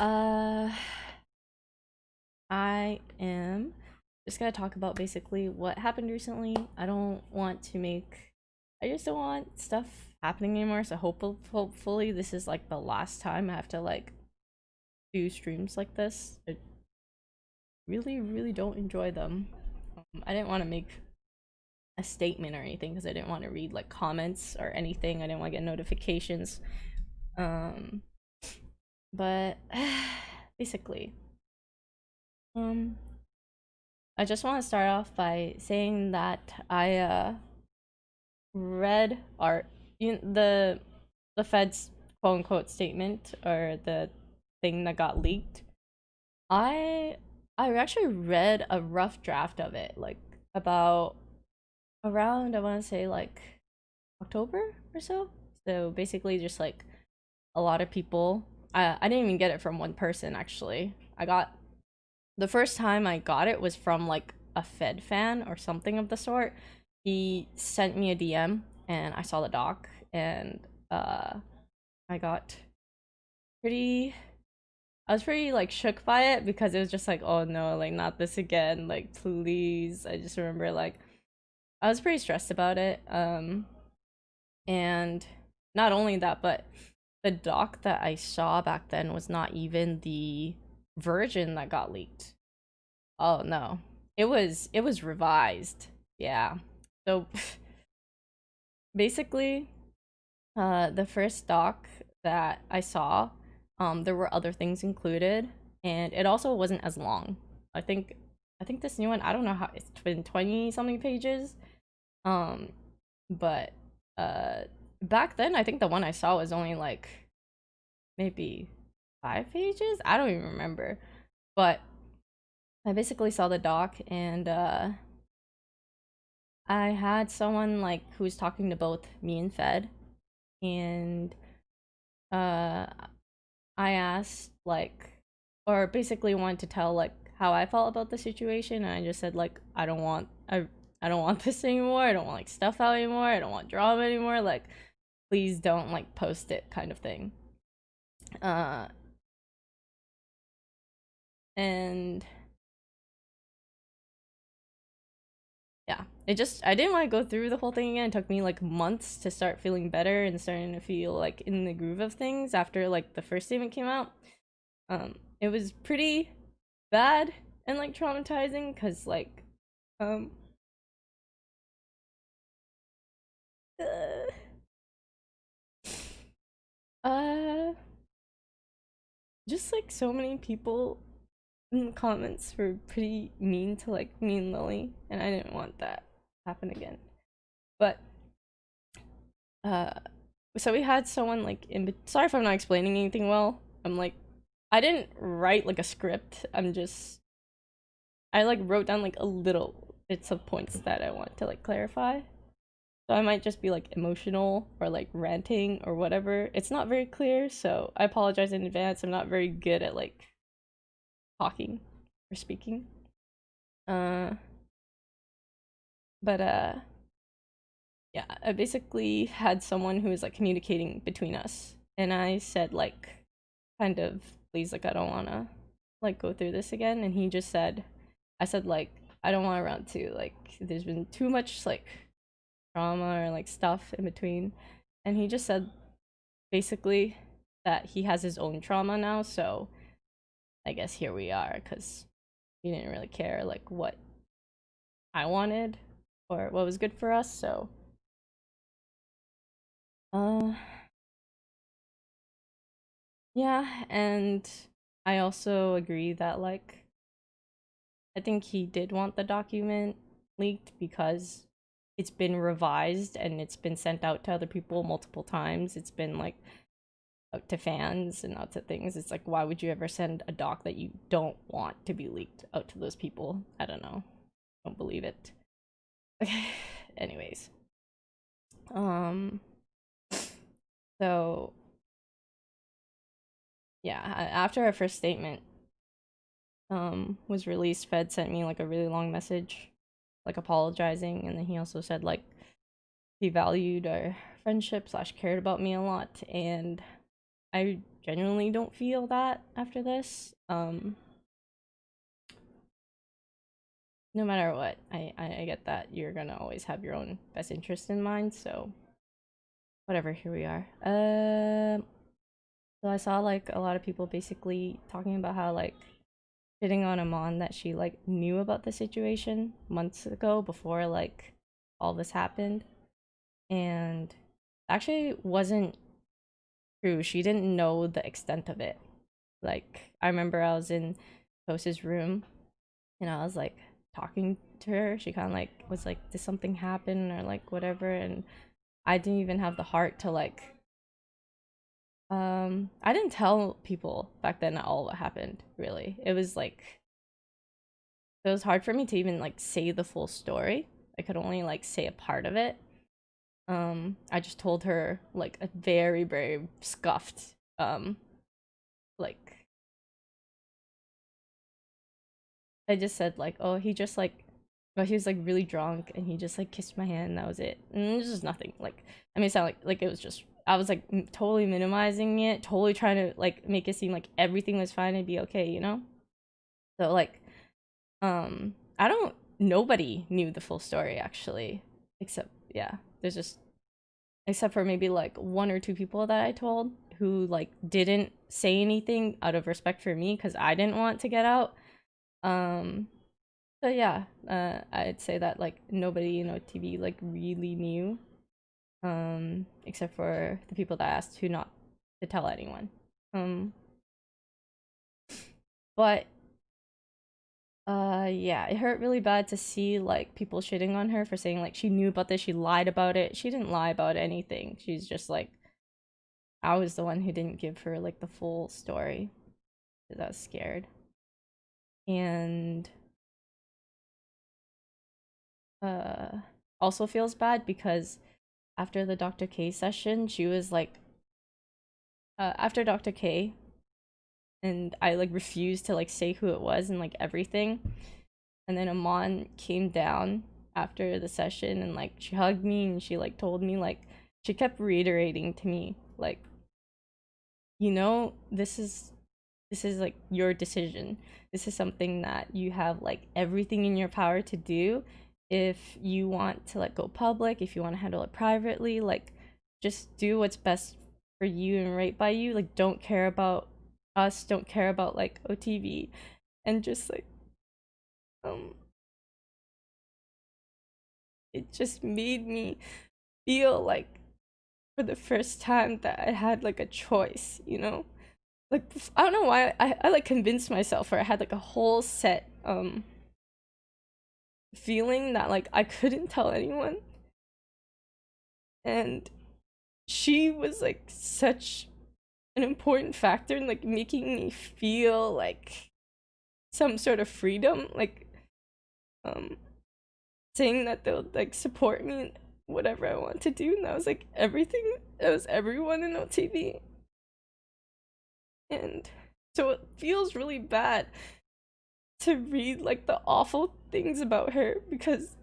Uh, I am just gonna talk about basically what happened recently. I just don't want stuff happening anymore. So hopefully this is like the last time I have to like do streams like this. I really don't enjoy them. I didn't want to make a statement or anything because I didn't want to read like comments or anything. I didn't want to get notifications. Um, but basically, um, I just want to start off by saying that I read art the Fed's quote unquote statement or the thing that got leaked. I I actually read a rough draft of it, like about around I want to say like October or so. So basically, just like a lot of people. I didn't even get it from one person actually. I got the first time I got it was from like a Fed fan or something of the sort. He sent me a DM and I saw the doc and I got pretty I was pretty like shook by it because it was just like, oh no, like not this again, like please. I just remember like I was pretty stressed about it. And not only that, but the doc that I saw back then was not even the version that got leaked. Oh no. It was revised. Yeah. So basically, the first doc that I saw, there were other things included, and it also wasn't as long. I think I think this new one, I don't know how it's been 20 something pages. Um, but uh back then I think the one I saw was only like maybe 5 pages. I don't even remember. But I basically saw the doc and I had someone like who was talking to both me and Fed, and uh I asked like or basically wanted to tell like how I felt about the situation, and I just said like I don't want this anymore. I don't want like stuff out anymore. I don't want drama anymore. Like please don't like post it kind of thing. Uh and yeah, I didn't want to go through the whole thing again. It took me like months to start feeling better and starting to feel like in the groove of things after like the first statement came out. It was pretty bad and like traumatizing because like um uh, uh just like so many people in the comments were pretty mean to like me and Lily, and I didn't want that to happen again. But uh so we had someone like sorry if I'm not explaining anything well. I'm like I didn't write like a script. I like wrote down like a little bits of points that I want to like clarify. So I might just be like emotional or like ranting or whatever. It's not very clear, so I apologize in advance. I'm not very good at like talking or speaking. Uh but yeah, I basically had someone who was like communicating between us, and I said like kind of please like I don't want to like go through this again, and he just said I said like I don't want around to like there's been too much like trauma or like stuff in between, and he just said basically that he has his own trauma now, so I guess here we are because he didn't really care like what I wanted or what was good for us. So uh yeah, and I also agree that like I think he did want the document leaked because it's been revised and it's been sent out to other people multiple times. It's been like out to fans and out to things. It's like, why would you ever send a doc that you don't want to be leaked out to those people? I don't know. Don't believe it. Okay. Anyways. Um so yeah, after our first statement was released, Fed sent me like a really long message like apologizing, and then he also said like he valued our friendship slash cared about me a lot, and I genuinely don't feel that after this. No matter what, I get that you're gonna always have your own best interest in mind, so whatever, here we are. So I saw like a lot of people basically talking about how like shitting on Amon that she like knew about the situation months ago before like all this happened, and actually wasn't true. She didn't know the extent of it. Like I remember I was in Toast's room and I was like talking to her. She kind of like was like, did something happen or like whatever, and I didn't even have the heart to like I didn't tell people back then all what happened, really. It was like it was hard for me to even like say the full story. I could only like say a part of it. I just told her like a very, very scuffed like I just said like, oh, he just like, oh, he was like really drunk and he just like kissed my hand and that was it. And it was just nothing. Like, I mean, it sounded like it was just, I was like totally minimizing it, totally trying to like make it seem like everything was fine and be okay, you know? So like, I don't, nobody knew the full story actually, except, yeah, there's just, except for maybe like one or two people that I told who like didn't say anything out of respect for me because I didn't want to get out. Um, so yeah, I'd say that like nobody in OTV like really knew, except for the people that asked who not to tell anyone. But yeah, it hurt really bad to see like people shitting on her for saying like she knew about this, she lied about it. She didn't lie about anything. She's just like, I was the one who didn't give her like the full story because I was scared. And also feels bad because after the Dr. K session, she was like, after Dr. K, and I like refused to like say who it was and like everything. And then Amon came down after the session and like she hugged me and she like told me like she kept reiterating to me like, you know, this is like your decision. This is something that you have like everything in your power to do. If you want to like go public, if you want to handle it privately, like just do what's best for you and right by you. Like don't care about us, don't care about like OTV, and just like um it just made me feel like for the first time that I had like a choice, you know? Like I don't know why I like convinced myself, or I had like a whole set feeling that like I couldn't tell anyone. And she was like such an important factor in like making me feel like some sort of freedom, like um saying that they'll like support me in whatever I want to do. And that was like everything, that was everyone in OTV. And so it feels really bad to read like the awful things about her because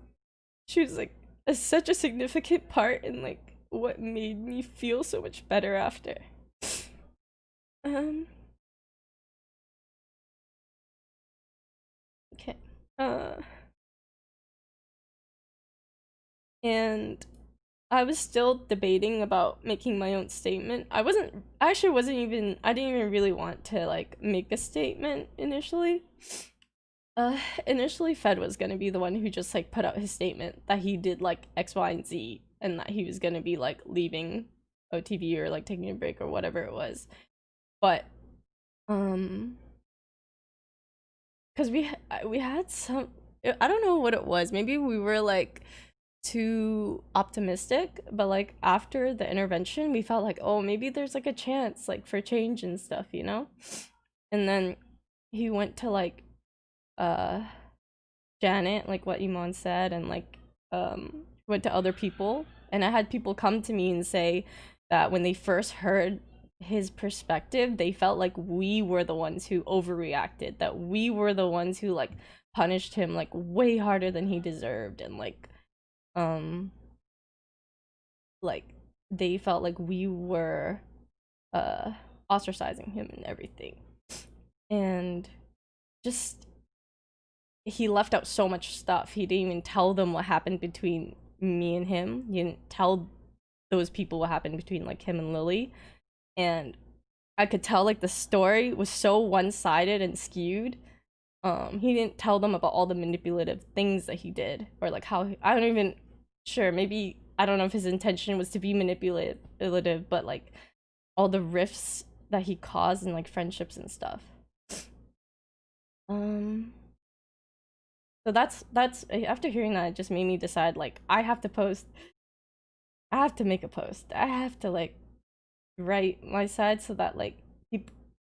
she was like such a significant part in like what made me feel so much better after. Um okay. And I was still debating about making my own statement. I actually wasn't even, I didn't even really want to like make a statement initially. Initially Fed was gonna be the one who just like put out his statement that he did like X, Y, and Z and that he was gonna be like leaving OTV or like taking a break or whatever it was. But because we had some, I don't know what it was. Maybe we were like too optimistic, but like after the intervention we felt like, oh, maybe there's like a chance like for change and stuff, you know? And then he went to like uh Janet, like what Yvonne said, and like went to other people, and I had people come to me and say that when they first heard his perspective, they felt like we were the ones who overreacted, that we were the ones who like punished him like way harder than he deserved, and um like they felt like we were ostracizing him and everything. And just, he left out so much stuff. He didn't even tell them what happened between me and him. He didn't tell those people what happened between like him and Lily. And I could tell like the story was so one-sided and skewed. He didn't tell them about all the manipulative things that he did, or like how I don't even sure, maybe I don't know if his intention was to be manipulative, but like all the rifts that he caused in like friendships and stuff. So that's after hearing that, it just made me decide like I have to post. I have to make a post. I have to like write my side so that like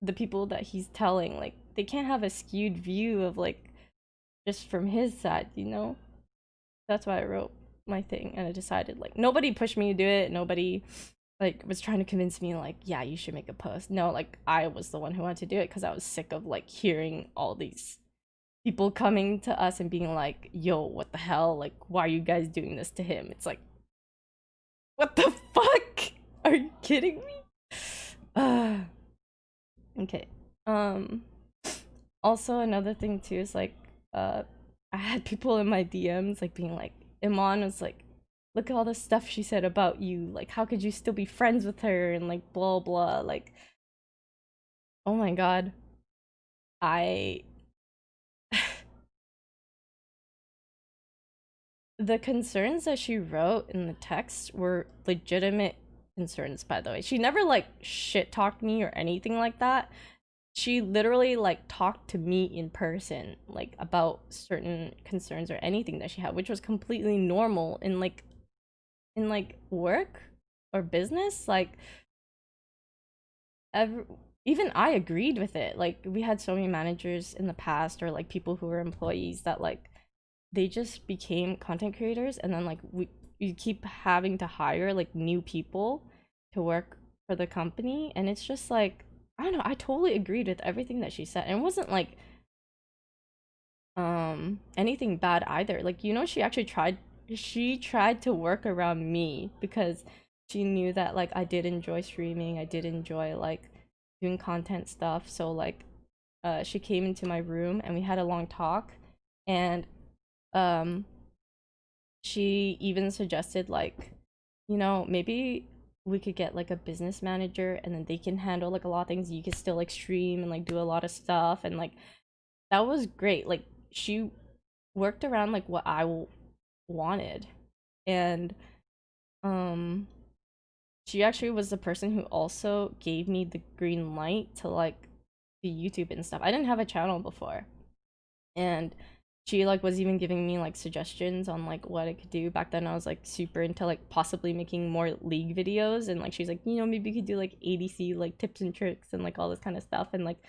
the people that he's telling, like they can't have a skewed view of like just from his side, you know? That's why I wrote my thing, and I decided like nobody pushed me to do it. Nobody like was trying to convince me like, yeah, you should make a post. No, like I was the one who wanted to do it because I was sick of like hearing all these people coming to us and being like, yo, what the hell? Like, why are you guys doing this to him? It's like, what the fuck? Are you kidding me? Okay. Also another thing too is like I had people in my DMs like being like, Yvonne was like, look at all the stuff she said about you, like how could you still be friends with her, and like blah blah. Like, oh my god, I the concerns that she wrote in the text were legitimate concerns, by the way. She never like shit talked me or anything like that. She literally like talked to me in person like about certain concerns or anything that she had, which was completely normal in like work or business. Like even I agreed with it. Like we had so many managers in the past, or like people who were employees, that like they just became content creators, and then like you keep having to hire like new people to work for the company, and it's just like, I don't know, I totally agreed with everything that she said, and it wasn't like anything bad either. Like, you know, she tried to work around me because she knew that like I did enjoy streaming, I did enjoy like doing content stuff. So like she came into my room and we had a long talk, and um she even suggested like, you know, maybe we could get like a business manager, and then they can handle like a lot of things. You can still like stream and like do a lot of stuff, and like that was great. Like she worked around like what I wanted. And um she actually was the person who also gave me the green light to like do YouTube and stuff. I didn't have a channel before, and she like was even giving me like suggestions on like what I could do. Back then I was like super into like possibly making more league videos, and like she's like, you know, maybe you could do like ADC like tips and tricks and like all this kind of stuff. And like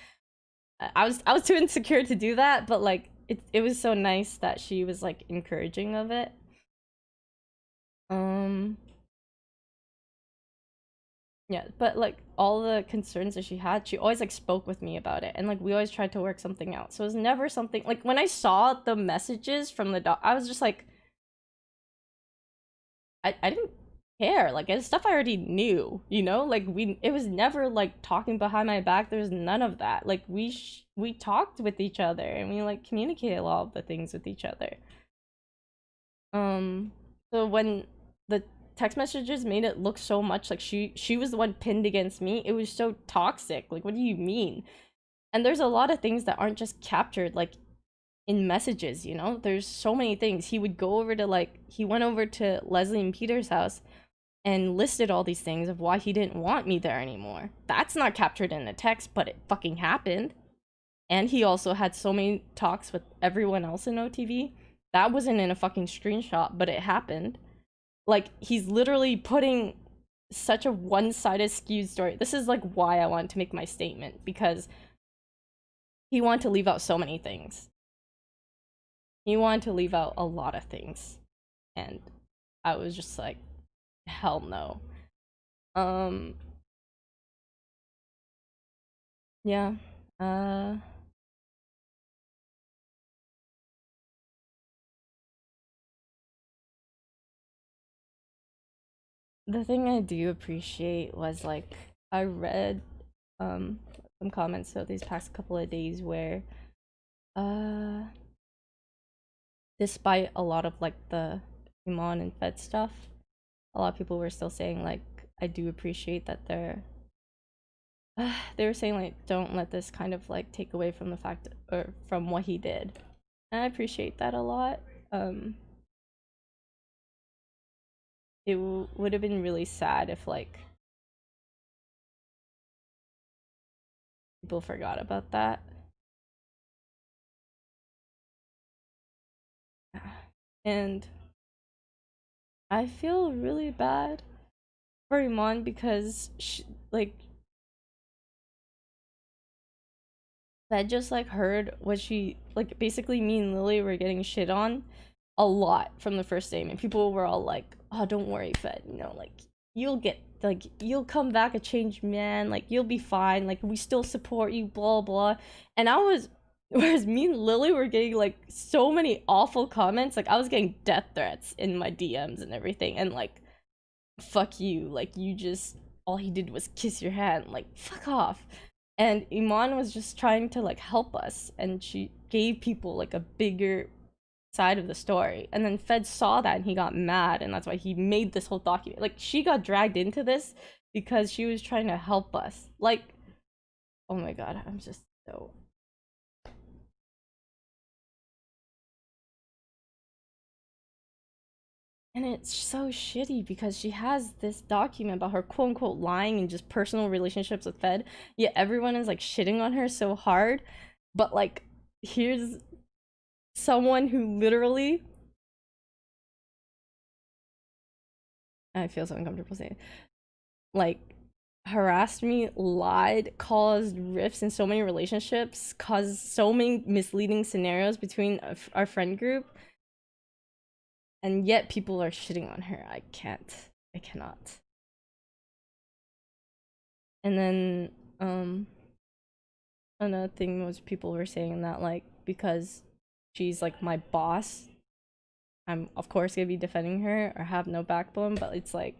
I was too insecure to do that, but like it was so nice that she was like encouraging of it. um yeah, but like all the concerns that she had, she always like spoke with me about it, and like we always tried to work something out. So it was never something like, when I saw the messages from the doc, I was just like, I didn't care. Like it's stuff I already knew, you know? Like it was never like talking behind my back. There was none of that. Like we talked with each other, and we like communicated a lot of the things with each other. So when the text messages made it look so much like she was the one pinned against me, it was so toxic. Like, what do you mean? And there's a lot of things that aren't just captured like in messages, you know? There's so many things. He would go over to like, he went over to Leslie and Peter's house and listed all these things of why he didn't want me there anymore. That's not captured in the text, but it fucking happened. And he also had so many talks with everyone else in OTV. That wasn't in a fucking screenshot, but it happened. Like, he's literally putting such a one-sided skewed story. This is like why I wanted to make my statement, because he wanted to leave out so many things. He wanted to leave out a lot of things. And I was just like, hell no. Yeah. The thing I do appreciate was like, I read some comments so these past couple of days where despite a lot of like the Pokimane and Fed stuff, a lot of people were still saying like I do appreciate that they were saying like don't let this kind of like take away from the fact or from what he did, and I appreciate that a lot. It would have been really sad if like people forgot about that. And I feel really bad for Iman because like that just like heard what she like basically me and Lily were getting shit on a lot from the first day, and people were all like, oh, don't worry, Fed, you know, like you'll come back a changed man, like you'll be fine, like we still support you, blah blah. And I was whereas me and Lily were getting like so many awful comments, like I was getting death threats in my DMs and everything, and like fuck you, like you just all he did was kiss your hand, like fuck off. And Iman was just trying to like help us, and she gave people like a bigger side of the story. And then Fed saw that and he got mad, and that's why he made this whole document. Like she got dragged into this because she was trying to help us. Like, oh my god, I'm just so and it's so shitty because she has this document about her quote unquote lying and just personal relationships with Fed, yet everyone is like shitting on her so hard. But like, here's someone who literally, I feel so uncomfortable saying it, like harassed me, lied, caused rifts in so many relationships, caused so many misleading scenarios between our friend group, and yet people are shitting on her. I cannot. And then another thing was people were saying that like because she's like my boss, I'm of course gonna be defending her or have no backbone. But it's like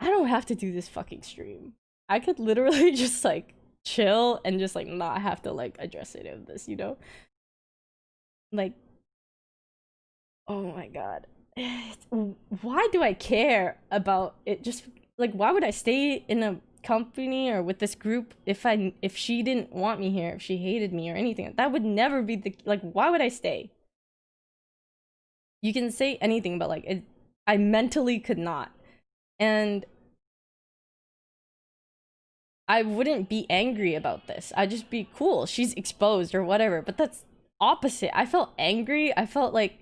I don't have to do this fucking stream. I could literally just like chill and just like not have to like address any of this, you know? Like, oh my god. Why do I care about it? Just like, why would I stay in a company or with this group if she didn't want me here, if she hated me or anything? That would never be the like, why would I stay? You can say anything, but like it, I mentally could not. And I wouldn't be angry about this. I'd just be cool. She's exposed or whatever. But that's opposite. I felt angry. I felt like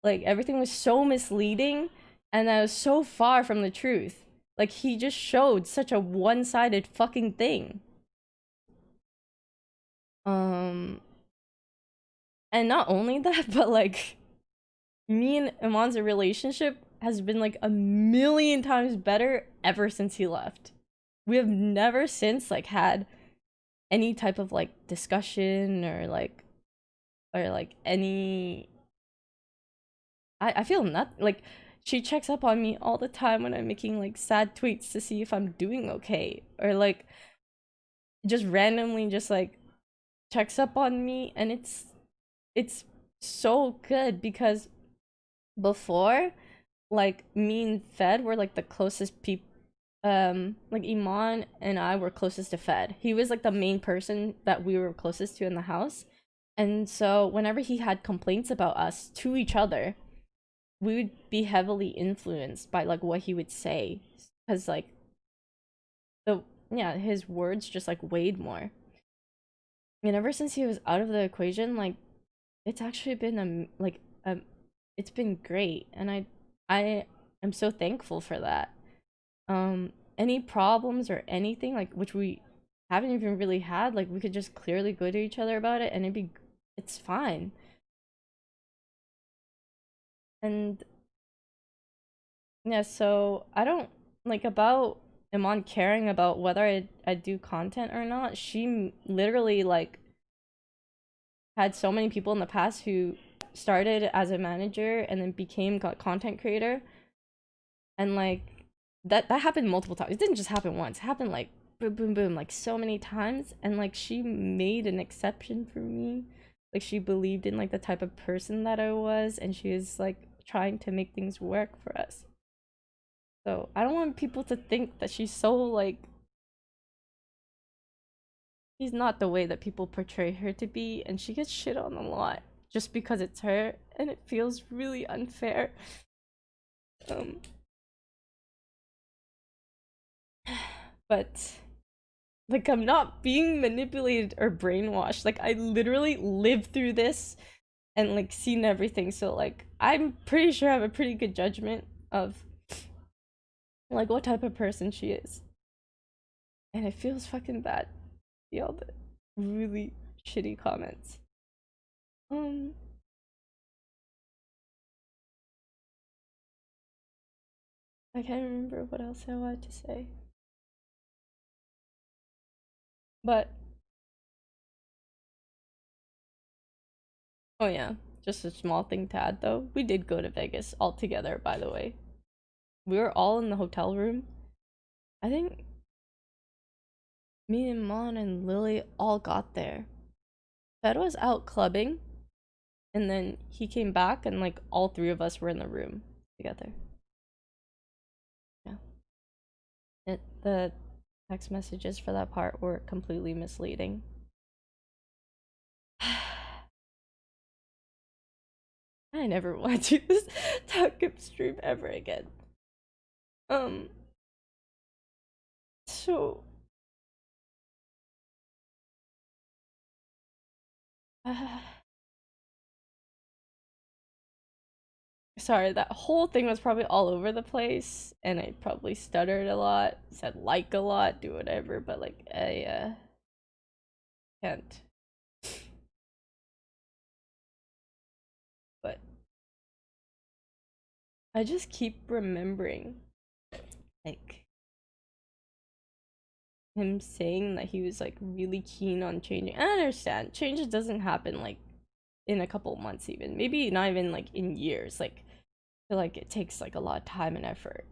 like everything was so misleading, and I was so far from the truth. Like he just showed such a one-sided fucking thing. And not only that, but like me and Iman's relationship has been like a million times better ever since he left. We have never since like had any type of like discussion or like any I feel not like she checks up on me all the time when I'm making like sad tweets to see if I'm doing okay, or like just randomly just like checks up on me. And it's so good because before, like me and Fed were like the closest people. Like Iman and I were closest to Fed. He was like the main person that we were closest to in the house. And so whenever he had complaints about us to each other, we would be heavily influenced by like what he would say, because like the yeah, his words just like weighed more. And ever since he was out of the equation, like it's actually been it's been great, and I am so thankful for that. Any problems or anything like which we haven't even really had, like we could just clearly go to each other about it and it's fine. And yeah, so I don't like about Iman caring about whether I do content or not. She literally like had so many people in the past who started as a manager and then became content creator, and like that happened multiple times. It didn't just happen once. It happened like boom, boom, boom, like so many times. And like she made an exception for me. Like she believed in like the type of person that I was, and she was like trying to make things work for us. So I don't want people to think that she's so like she's not the way that people portray her to be, and she gets shit on a lot just because it's her, and it feels really unfair. Um but like I'm not being manipulated or brainwashed. Like I literally lived through this and like seen everything. So like I'm pretty sure I have a pretty good judgment of like what type of person she is. And it feels fucking bad. See all the really shitty comments. Um I can't remember what else I wanted to say. But oh yeah, just a small thing to add though. We did go to Vegas all together, by the way. We were all in the hotel room. I think me and Mon and Lily all got there. Fed was out clubbing, and then he came back, and like all three of us were in the room together. Yeah. The text messages for that part were completely misleading. I never want to do this talk stream ever again. So sorry, that whole thing was probably all over the place, and I probably stuttered a lot, said like a lot, do whatever, but like I can't. But I just keep remembering like him saying that he was like really keen on changing. I understand change doesn't happen like in a couple months, even maybe not even like in years. Like I feel like it takes like a lot of time and effort.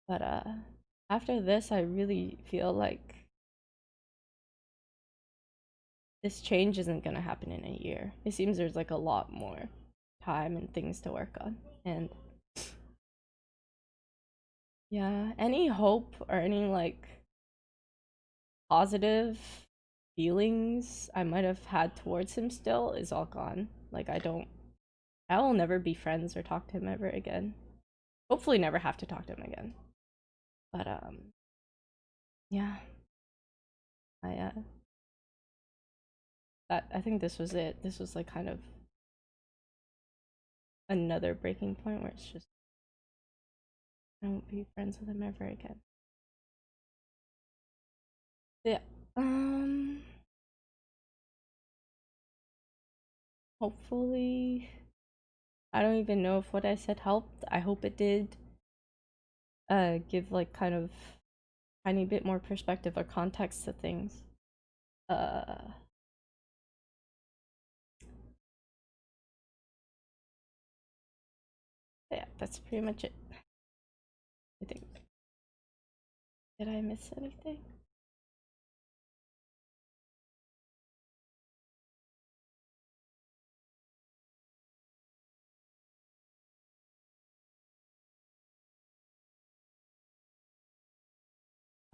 But after this I really feel like this change isn't gonna happen in a year. It seems there's like a lot more time and things to work on. And yeah, any hope or any like positive feelings I might have had towards him still is all gone. Like I will never be friends or talk to him ever again. Hopefully never have to talk to him again. But yeah. I think this was it. This was like kind of another breaking point where it's just I won't be friends with him ever again. Yeah. Hopefully I don't even know if what I said helped. I hope it did. Give like kind of tiny bit more perspective or context to things. Uh yeah, that's pretty much it. I think. Did I miss anything?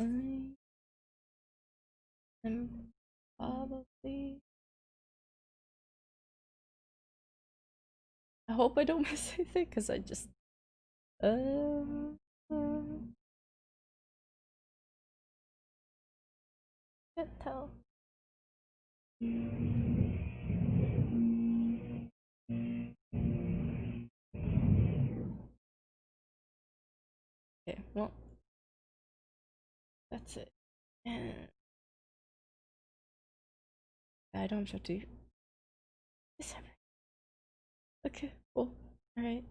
I am probably. I hope I don't miss anything because I just. Uh, can't tell. Okay, well, that's it. And I don't have to do this ever. Okay, cool. Alright,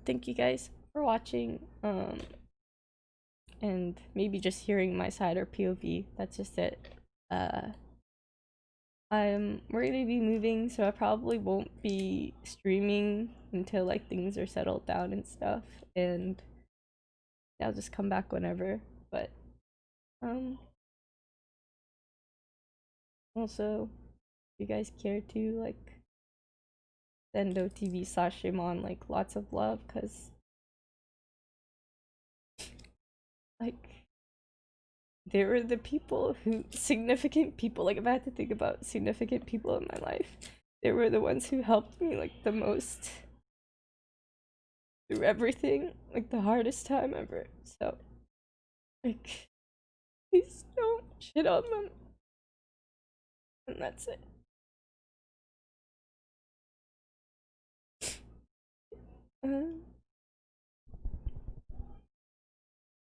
thank you guys for watching. And maybe just hearing my side or POV. That's just it. Uh, we're gonna be moving, so I probably won't be streaming until like things are settled down and stuff. And I'll just come back whenever. But also, if you guys care to like send OTV/Yvonne like lots of love, because like they were the people who, significant people, like if I had to think about significant people in my life, they were the ones who helped me like the most through everything, like the hardest time ever. So like, please don't shit on them. And that's it.